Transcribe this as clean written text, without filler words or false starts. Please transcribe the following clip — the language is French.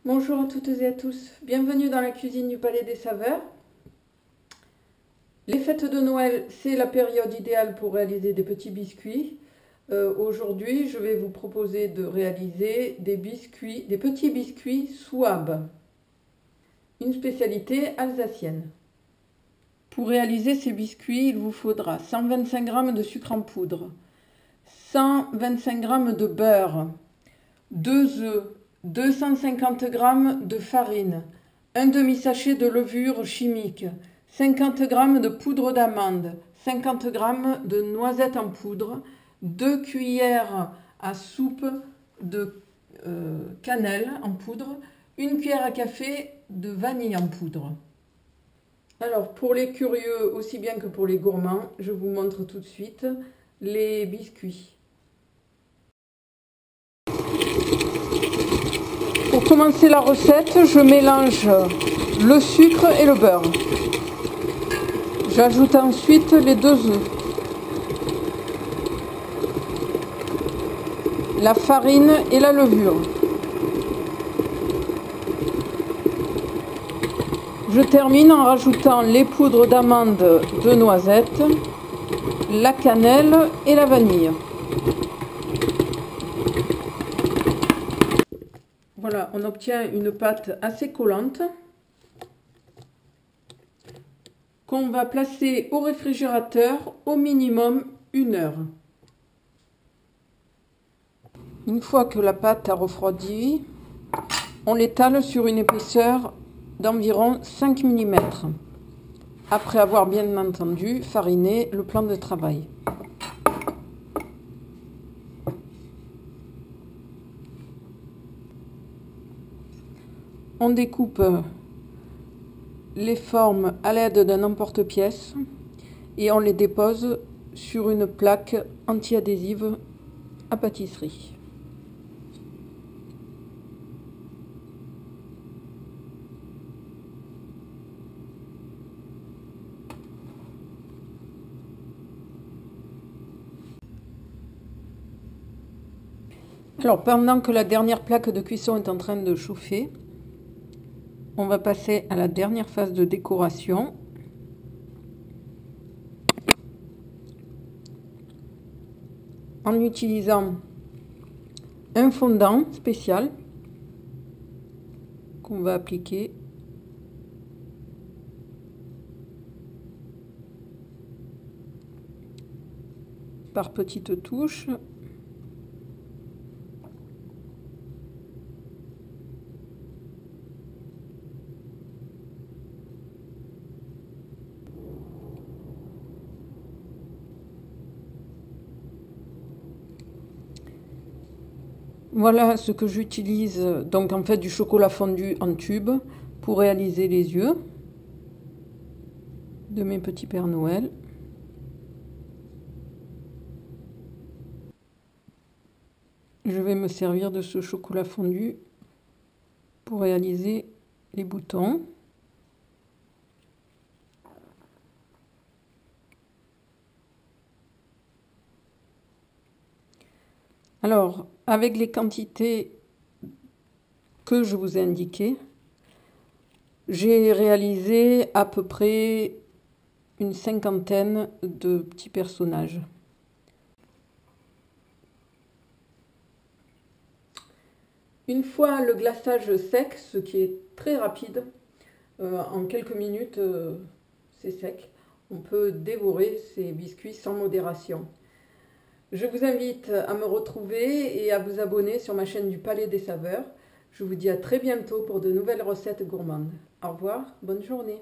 Bonjour à toutes et à tous, bienvenue dans la cuisine du Palais des Saveurs. Les fêtes de Noël, c'est la période idéale pour réaliser des petits biscuits. Aujourd'hui, je vais vous proposer de réaliser des petits biscuits Souabe, une spécialité alsacienne. Pour réaliser ces biscuits, il vous faudra 125 g de sucre en poudre, 125 g de beurre, 2 œufs, 250 g de farine, un demi-sachet de levure chimique, 50 g de poudre d'amande, 50 g de noisettes en poudre, 2 cuillères à soupe de cannelle en poudre, 1 cuillère à café de vanille en poudre. Alors pour les curieux aussi bien que pour les gourmands, je vous montre tout de suite les biscuits. Pour commencer la recette, je mélange le sucre et le beurre. J'ajoute ensuite les 2 œufs, la farine et la levure. Je termine en rajoutant les poudres d'amande, de noisettes, la cannelle et la vanille. Voilà, on obtient une pâte assez collante qu'on va placer au réfrigérateur au minimum 1 heure. Une fois que la pâte a refroidi, on l'étale sur une épaisseur d'environ 5 mm, après avoir bien entendu fariné le plan de travail. On découpe les formes à l'aide d'un emporte-pièce et on les dépose sur une plaque anti-adhésive à pâtisserie. Alors pendant que la dernière plaque de cuisson est en train de chauffer, on va passer à la dernière phase de décoration. En utilisant un fondant spécial qu'on va appliquer par petites touches. Voilà ce que j'utilise, donc en fait du chocolat fondu en tube pour réaliser les yeux de mes petits Pères Noël. Je vais me servir de ce chocolat fondu pour réaliser les boutons. Alors, avec les quantités que je vous ai indiquées, j'ai réalisé à peu près une 50aine de petits personnages. Une fois le glaçage sec, ce qui est très rapide, en quelques minutes c'est sec, on peut dévorer ces biscuits sans modération. Je vous invite à me retrouver et à vous abonner sur ma chaîne du Palais des Saveurs. Je vous dis à très bientôt pour de nouvelles recettes gourmandes. Au revoir, bonne journée.